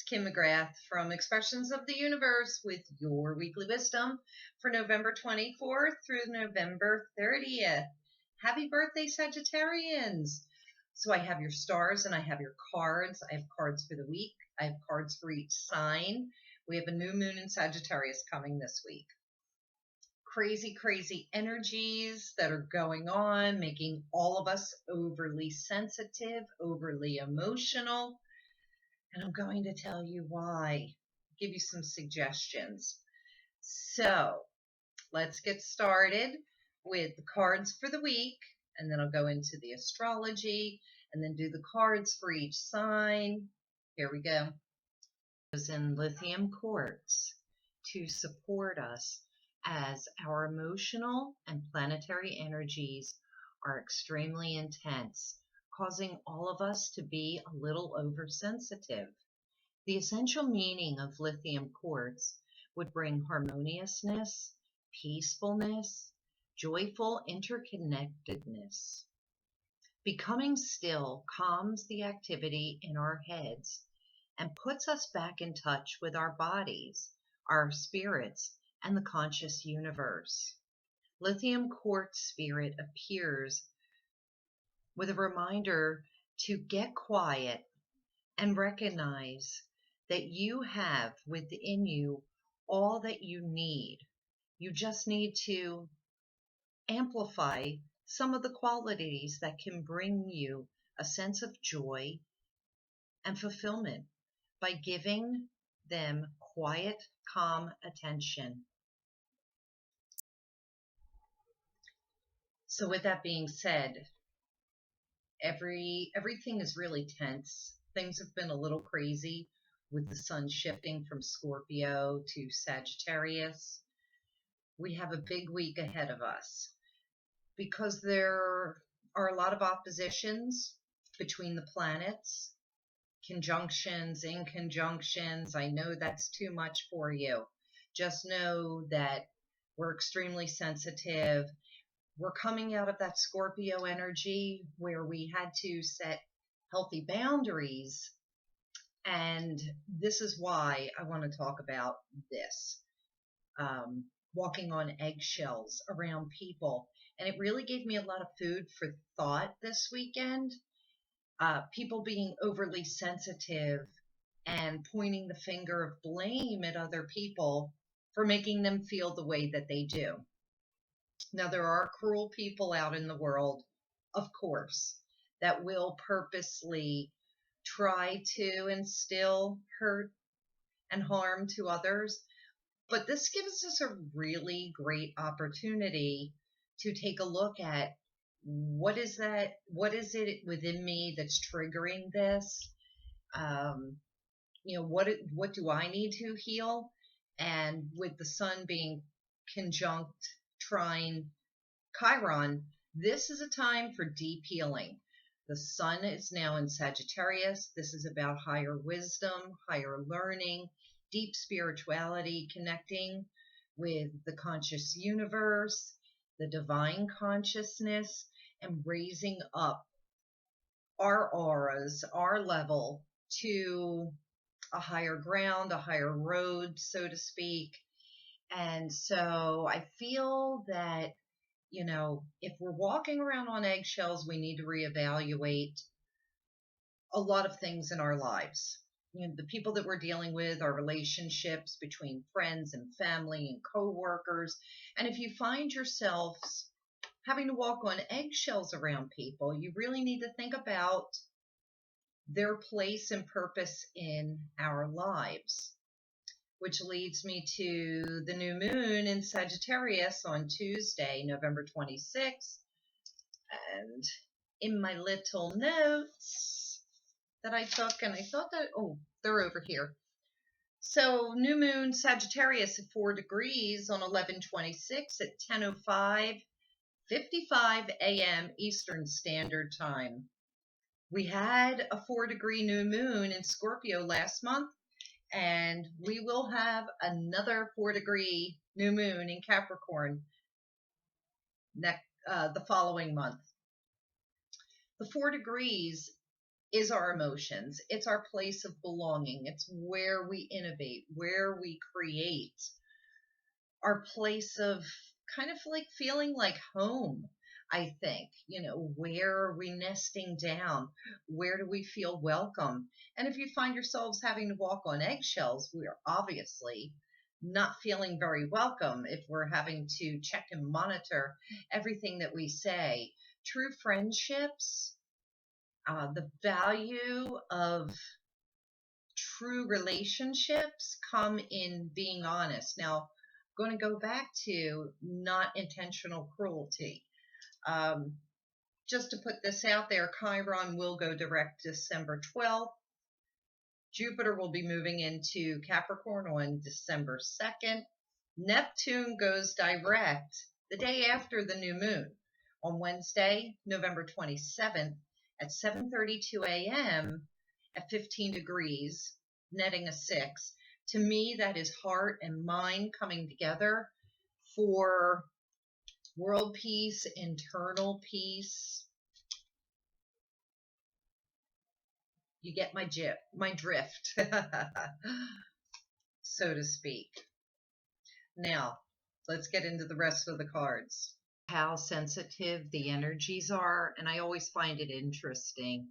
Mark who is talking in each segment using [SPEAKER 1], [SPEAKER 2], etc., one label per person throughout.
[SPEAKER 1] Kim McGrath from Expressions of the Universe with your weekly wisdom for November 24th through November 30th. Happy birthday, Sagittarians! So I have your stars and I have your cards. I have cards for the week. I have cards for each sign. We have a new moon in Sagittarius coming this week. Crazy energies that are going on, making all of us overly sensitive, overly emotional. And I'm going to tell you why, give you some suggestions. So let's get started with the cards for the week, and then I'll go into the astrology and then do the cards for each sign. Here we go. In lithium quartz to support us as our emotional and planetary energies are extremely intense, causing all of us to be a little oversensitive. The essential meaning of lithium quartz would bring harmoniousness, peacefulness, joyful interconnectedness. Becoming still calms the activity in our heads and puts us back in touch with our bodies, our spirits, and the conscious universe. Lithium quartz spirit appears with a reminder to get quiet and recognize that you have within you all that you need. You just need to amplify some of the qualities that can bring you a sense of joy and fulfillment by giving them quiet, calm attention. So with that being said, everything is really tense. Things have been a little crazy with the sun shifting from Scorpio to Sagittarius. We have a big week ahead of us because there are a lot of oppositions between the planets, conjunctions, inconjunctions. I know that's too much for you. Just know that we're extremely sensitive. We're coming out of that Scorpio energy where we had to set healthy boundaries. And this is why I want to talk about this. Walking on eggshells around people. And it really gave me a lot of food for thought this weekend. People being overly sensitive and pointing the finger of blame at other people for making them feel the way that they do. Now, there are cruel people out in the world, of course, that will purposely try to instill hurt and harm to others. But this gives us a really great opportunity to take a look at what is it within me that's triggering this? What do I need to heal? And with the sun being conjunct trine Chiron, this is a time for deep healing. The sun is now in Sagittarius. This is about higher wisdom, higher learning, deep spirituality, connecting with the conscious universe, the divine consciousness, and raising up our auras, our level to a higher ground, a higher road, so to speak. And so I feel that, if we're walking around on eggshells, we need to reevaluate a lot of things in our lives. The people that we're dealing with, our relationships between friends and family and co-workers. And if you find yourselves having to walk on eggshells around people, you really need to think about their place and purpose in our lives. Which leads me to the new moon in Sagittarius on Tuesday, November 26th. And in my little notes that I took, and I thought that, they're over here. So new moon Sagittarius at 4 degrees on 11/26 at 10:55 a.m. Eastern Standard Time. We had a 4-degree new moon in Scorpio last month, and we will have another 4-degree new moon in Capricorn the following month. The 4 degrees is our emotions. It's our place of belonging. It's where we innovate, where we create, our place of kind of like feeling like home. I think, where are we nesting down? Where do we feel welcome? And if you find yourselves having to walk on eggshells, we are obviously not feeling very welcome if we're having to check and monitor everything that we say. True friendships, the value of true relationships come in being honest. Now, I'm going to go back to not intentional cruelty. Um, just to put this out there, Chiron will go direct December 12th. Jupiter will be moving into Capricorn on December 2nd. Neptune goes direct the day after the new moon on Wednesday, November 27th at 7:32 a.m. at 15 degrees, netting a 6. To me, that is heart and mind coming together for world peace, internal peace. You get my drift, so to speak. Now, let's get into the rest of the cards. How sensitive the energies are, and I always find it interesting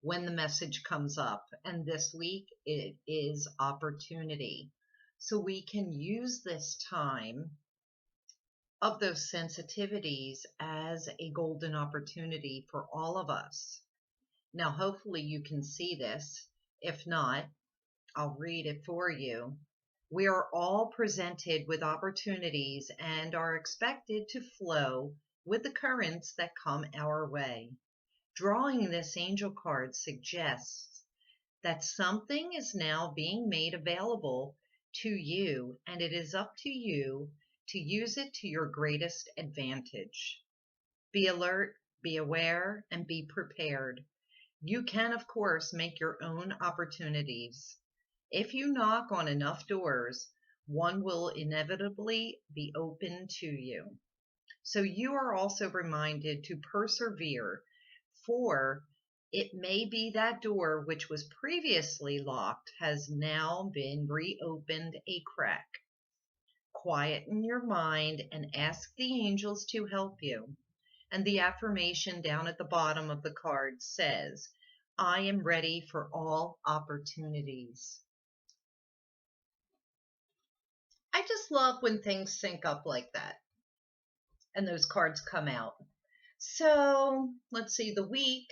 [SPEAKER 1] when the message comes up. And this week it is opportunity. So we can use this time of those sensitivities as a golden opportunity for all of us. Now, hopefully you can see this. If not, I'll read it for you. We are all presented with opportunities and are expected to flow with the currents that come our way. Drawing this angel card suggests that something is now being made available to you, and it is up to you to use it to your greatest advantage. Be alert, be aware, and be prepared. You can, of course, make your own opportunities. If you knock on enough doors, one will inevitably be open to you. So you are also reminded to persevere, for it may be that door which was previously locked has now been reopened a crack. Quieten your mind and ask the angels to help you. And the affirmation down at the bottom of the card says, I am ready for all opportunities. I just love when things sync up like that and those cards come out. So let's see, the week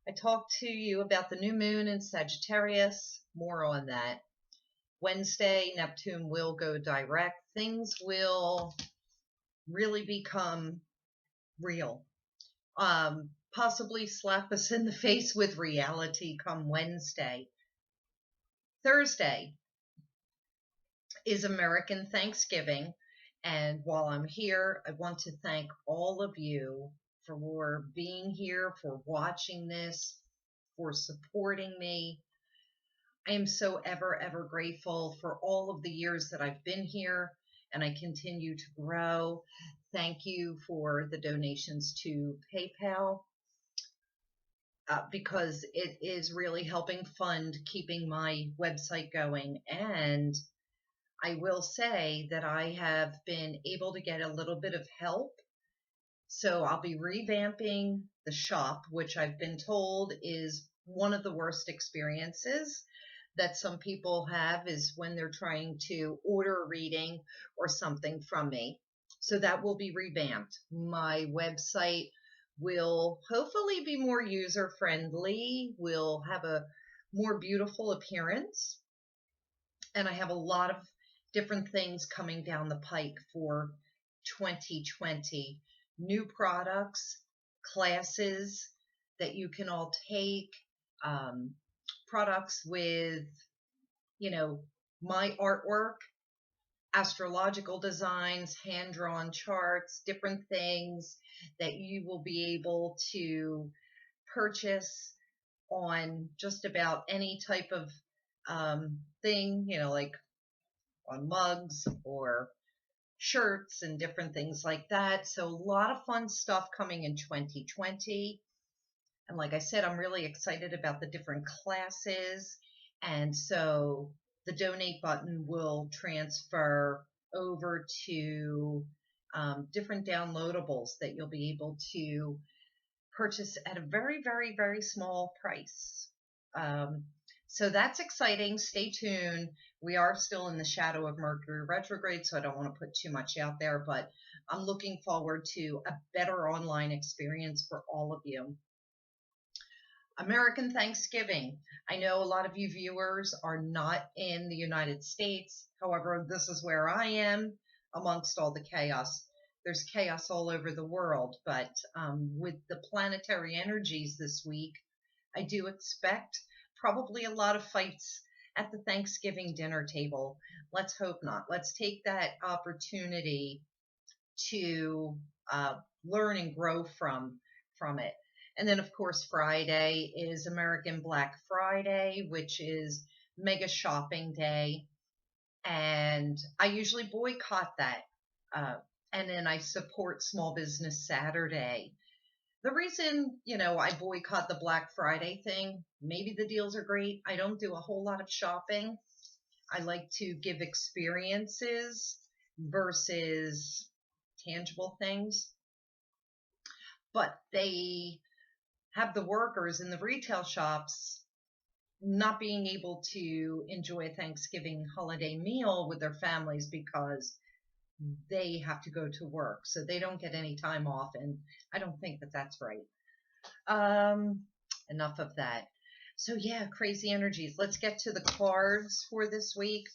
[SPEAKER 1] I talked to you about the new moon in Sagittarius, more on that. Wednesday, Neptune will go direct. Things will really become real. Possibly slap us in the face with reality come Wednesday. Thursday is American Thanksgiving. And while I'm here, I want to thank all of you for being here, for watching this, for supporting me. I am so ever, ever grateful for all of the years that I've been here, and I continue to grow. Thank you for the donations to PayPal, because it is really helping fund keeping my website going. And I will say that I have been able to get a little bit of help. So I'll be revamping the shop, which I've been told is one of the worst experiences that some people have is when they're trying to order a reading or something from me. So that will be revamped. My website will hopefully be more user friendly, will have a more beautiful appearance. And I have a lot of different things coming down the pike for 2020. New products, classes that you can all take, products with, my artwork, astrological designs, hand-drawn charts, different things that you will be able to purchase on just about any type of thing, like on mugs or shirts and different things like that. So a lot of fun stuff coming in 2020. And like I said, I'm really excited about the different classes. And so the donate button will transfer over to different downloadables that you'll be able to purchase at a very, very, very small price. Um, so that's exciting. Stay tuned. We are still in the shadow of Mercury retrograde, so I don't want to put too much out there, but I'm looking forward to a better online experience for all of you. American Thanksgiving. I know a lot of you viewers are not in the United States. However, this is where I am amongst all the chaos. There's chaos all over the world, but with the planetary energies this week, I do expect probably a lot of fights at the Thanksgiving dinner table. Let's hope not. Let's take that opportunity to learn and grow from it. And then, of course, Friday is American Black Friday, which is mega shopping day. And I usually boycott that. Uh, and then I support Small Business Saturday. The reason, I boycott the Black Friday thing, maybe the deals are great. I don't do a whole lot of shopping. I like to give experiences versus tangible things. But they have the workers in the retail shops not being able to enjoy a Thanksgiving holiday meal with their families because they have to go to work. So they don't get any time off. And I don't think that that's right. Enough of that. So yeah, crazy energies. Let's get to the cards for this week.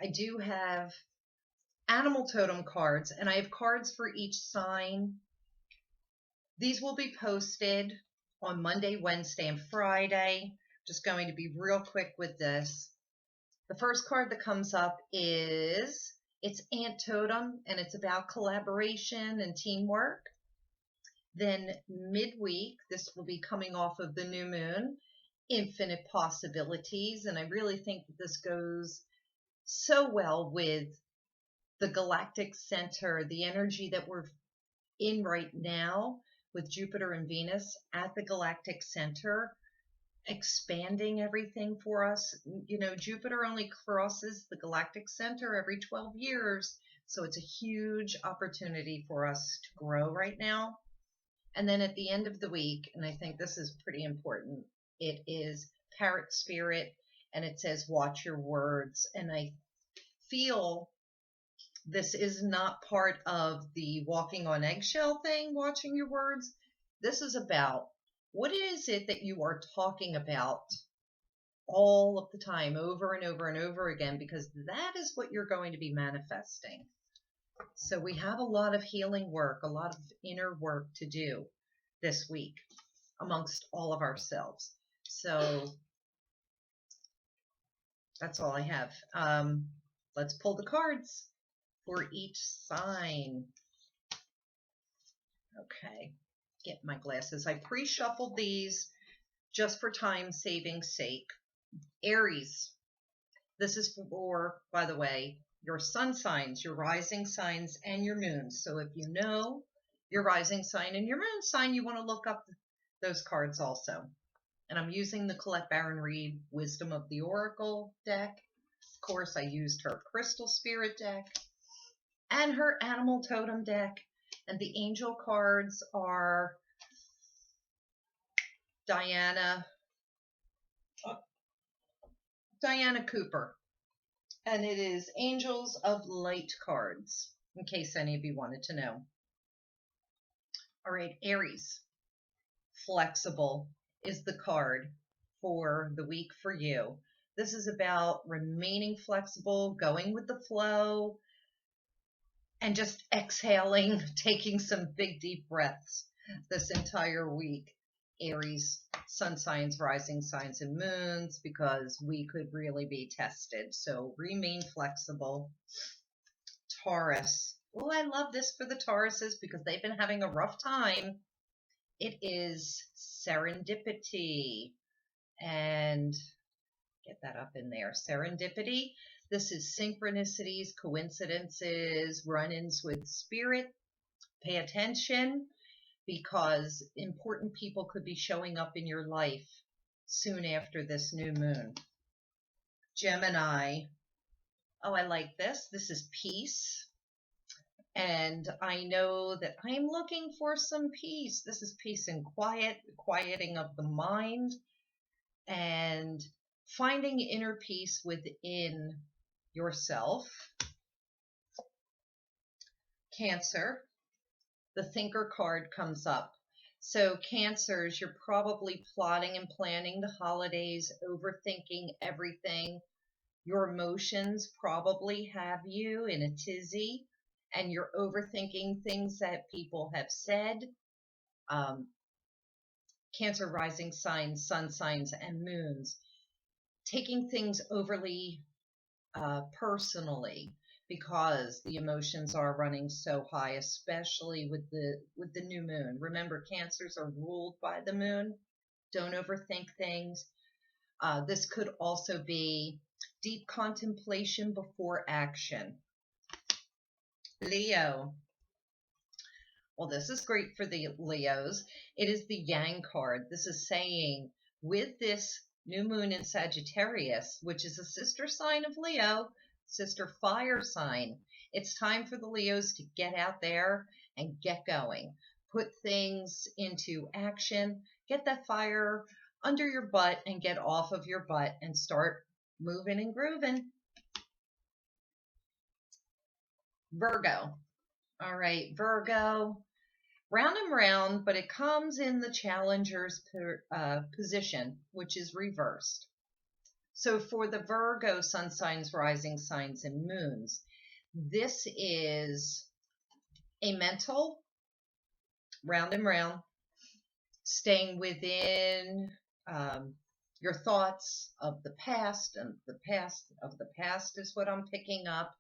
[SPEAKER 1] I do have animal totem cards, and I have cards for each sign. These will be posted on Monday, Wednesday, and Friday. Just going to be real quick with this. The first card that comes up is it's Ant Totem, and it's about collaboration and teamwork. Then midweek, this will be coming off of the new moon, infinite possibilities. And I really think that this goes so well with the galactic center, the energy that we're in right now with Jupiter and Venus at the galactic center, expanding everything for us. Jupiter only crosses the galactic center every 12 years. So it's a huge opportunity for us to grow right now. And then at the end of the week, and I think this is pretty important, it is Parrot Spirit, and it says, watch your words. And I feel this is not part of the walking on eggshell thing, watching your words. This is about what is it that you are talking about all of the time, over and over and over again, because that is what you're going to be manifesting. So we have a lot of healing work, a lot of inner work to do this week amongst all of ourselves. So that's all I have. Let's pull the cards for each sign. Okay, get my glasses. I pre-shuffled these just for time saving sake. Aries, this is for, by the way, your sun signs, your rising signs, and your moons. So if you know your rising sign and your moon sign, you want to look up those cards also. And I'm using the Colette Baron Reid Wisdom of the Oracle deck. Of course, I used her Crystal Spirit deck and her Animal Totem deck. And the angel cards are Diana Cooper. And it is Angels of Light cards, in case any of you wanted to know. All right, Aries. Flexible is the card for the week for you. This is about remaining flexible, going with the flow, and just exhaling, taking some big deep breaths this entire week. Aries, sun signs, rising signs, and moons, because we could really be tested. So remain flexible. Taurus. Oh, I love this for the Tauruses because they've been having a rough time. It is serendipity. And get that up in there. Serendipity. This is synchronicities, coincidences, run-ins with spirit. Pay attention. because important people could be showing up in your life soon after this new moon. Gemini. Oh, I like this. This is peace. And I know that I'm looking for some peace. This is peace and quiet, quieting of the mind, and finding inner peace within yourself. Cancer, the thinker card comes up. So Cancers, you're probably plotting and planning the holidays, overthinking everything. Your emotions probably have you in a tizzy, and you're overthinking things that people have said. Um, Cancer rising signs, sun signs, and moons. Taking things overly personally because the emotions are running so high, especially with the new moon. Remember, Cancers are ruled by the moon. Don't overthink things. This could also be deep contemplation before action. Leo. Well, this is great for the Leos. It is the Yang card. This is saying with this new moon in Sagittarius, which is a sister sign of Leo, sister fire sign, it's time for the Leos to get out there and get going. Put things into action. Get that fire under your butt and get off of your butt and start moving and grooving. Virgo. All right, Virgo. Round and round, but it comes in the challenger's position, which is reversed. So for the Virgo sun signs, rising signs, and moons, this is a mental round and round, staying within your thoughts of the past, and the past of the past is what I'm picking up.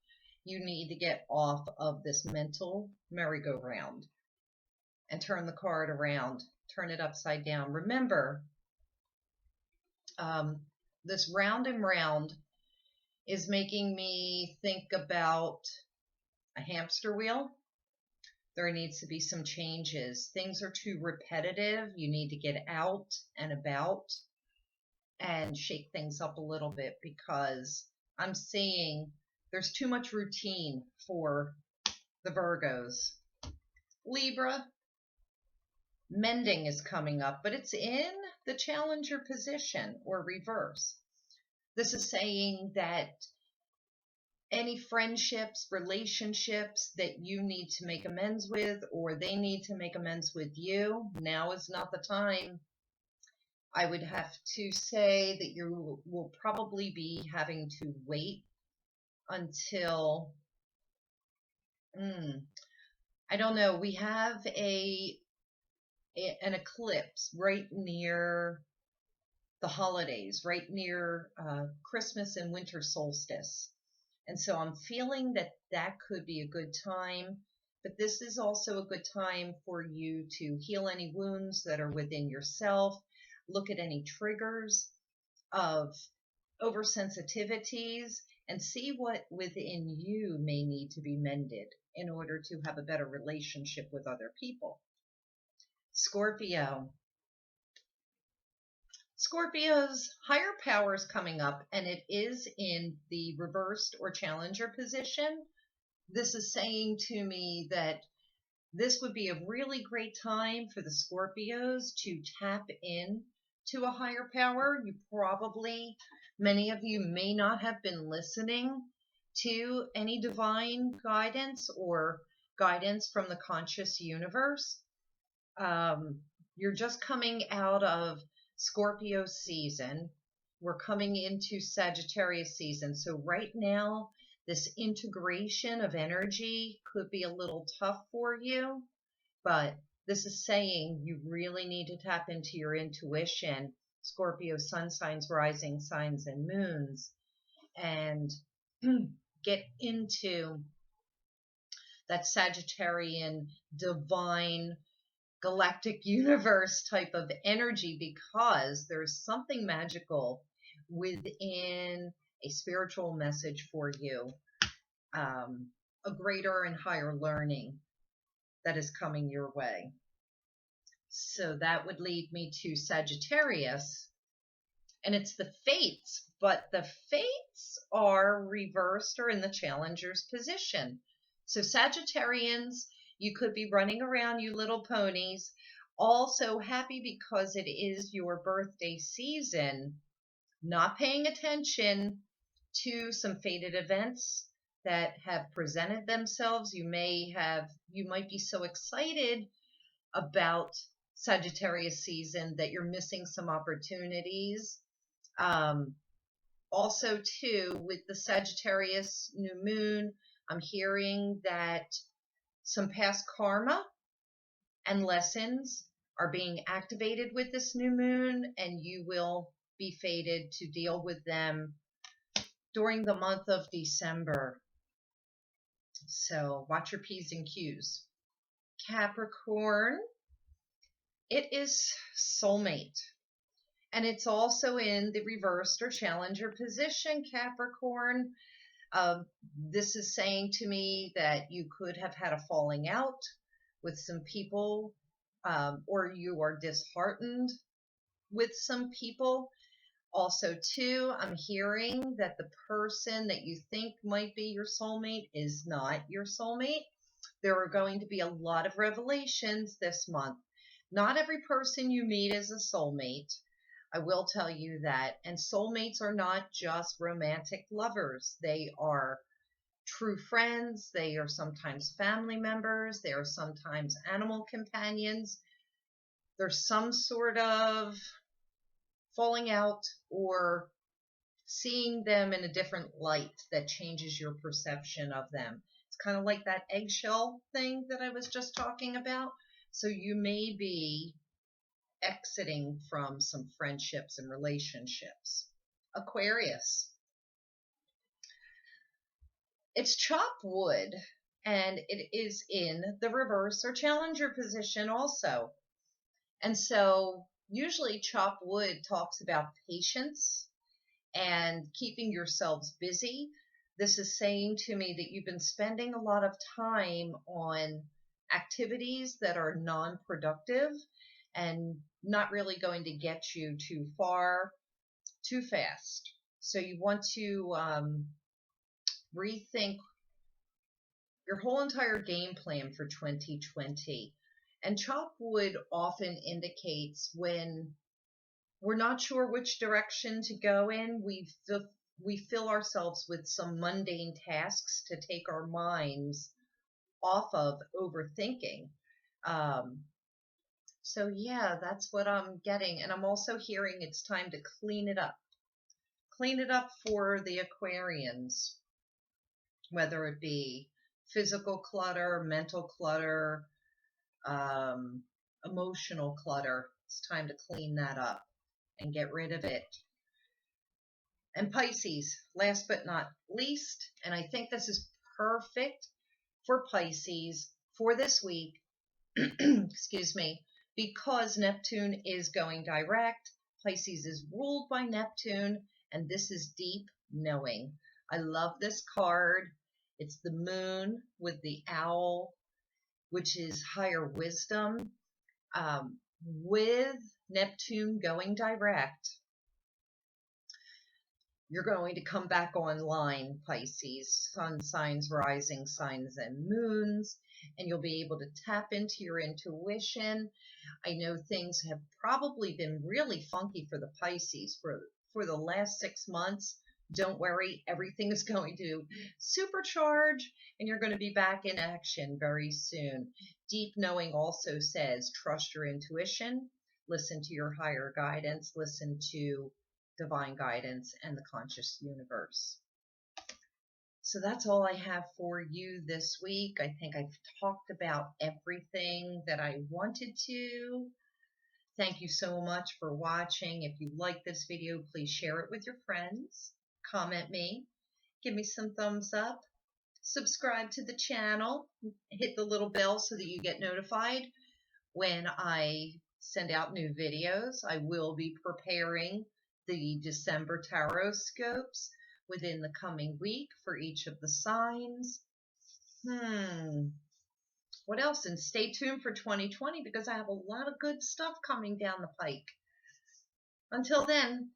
[SPEAKER 1] You need to get off of this mental merry-go-round and turn the card around, turn it upside down. Remember, this round and round is making me think about a hamster wheel. There needs to be some changes. Things are too repetitive. You need to get out and about and shake things up a little bit, because I'm seeing there's too much routine for the Virgos. Libra. Mending is coming up, but it's in the challenger position or reverse. This is saying that any friendships, relationships that you need to make amends with, or they need to make amends with you, now is not the time. I would have to say that you will probably be having to wait until, I don't know, we have an eclipse right near the holidays, right near Christmas and winter solstice. And so I'm feeling that that could be a good time, but this is also a good time for you to heal any wounds that are within yourself, look at any triggers of oversensitivities, and see what within you may need to be mended in order to have a better relationship with other people. Scorpio. Scorpio's higher power is coming up, and it is in the reversed or challenger position. This is saying to me that this would be a really great time for the Scorpios to tap in to a higher power. Many of you may not have been listening to any divine guidance or guidance from the conscious universe. You're just coming out of Scorpio season. We're coming into Sagittarius season. So right now, this integration of energy could be a little tough for you, but this is saying you really need to tap into your intuition, Scorpio sun signs, rising signs, and moons, and get into that Sagittarian divine galactic universe type of energy, because there's something magical within a spiritual message for you, a greater and higher learning that is coming your way. So that would lead me to Sagittarius, and it's the fates, but the fates are reversed or in the challenger's position. So Sagittarians, you could be running around, you little ponies, also happy because it is your birthday season, not paying attention to some fated events that have presented themselves. You might be so excited about Sagittarius season that you're missing some opportunities. Um, Also, too, with the Sagittarius new moon, I'm hearing that some past karma and lessons are being activated with this new moon, and you will be fated to deal with them during the month of December. So watch your P's and Q's. Capricorn, it is soulmate. And it's also in the reversed or challenger position, Capricorn. This is saying to me that you could have had a falling out with some people, or you are disheartened with some people. Also, too, I'm hearing that the person that you think might be your soulmate is not your soulmate. There are going to be a lot of revelations this month. Not every person you meet is a soulmate. I will tell you that. And soulmates are not just romantic lovers. They are true friends. They are sometimes family members. They are sometimes animal companions. There's some sort of falling out or seeing them in a different light that changes your perception of them. It's kind of like that eggshell thing that I was just talking about. So you may be exiting from some friendships and relationships. Aquarius, it's chop wood, and it is in the reverse or challenger position also. And so usually chop wood talks about patience and keeping yourselves busy. This is saying to me that you've been spending a lot of time on activities that are non-productive and not really going to get you too far too fast. So you want to rethink your whole entire game plan for 2020. And chop wood often indicates when we're not sure which direction to go in, we fill ourselves with some mundane tasks to take our minds off of overthinking. Um, so yeah, that's what I'm getting. And I'm also hearing it's time to clean it up. Clean it up for the Aquarians, whether it be physical clutter, mental clutter, um, emotional clutter. It's time to clean that up and get rid of it. And Pisces, last but not least, and I think this is perfect for Pisces for this week, excuse me, because Neptune is going direct. Pisces is ruled by Neptune, and this is deep knowing. I love this card. It's the moon with the owl, which is higher wisdom. With Neptune going direct, you're going to come back online, Pisces, sun signs, rising signs, and moons, and you'll be able to tap into your intuition. I know things have probably been really funky for the Pisces for the last 6 months. Don't worry, everything is going to supercharge, and you're going to be back in action very soon. Deep knowing also says trust your intuition, listen to your higher guidance, listen to divine guidance and the conscious universe. So that's all I have for you this week. I think I've talked about everything that I wanted to. Thank you so much for watching. If you like this video, please share it with your friends. Comment me. Give me some thumbs up. Subscribe to the channel. Hit the little bell so that you get notified when I send out new videos. I will be preparing the December tarot scopes within the coming week for each of the signs. What else? And stay tuned for 2020 because I have a lot of good stuff coming down the pike. Until then,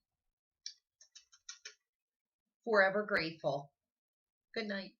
[SPEAKER 1] forever grateful. Good night.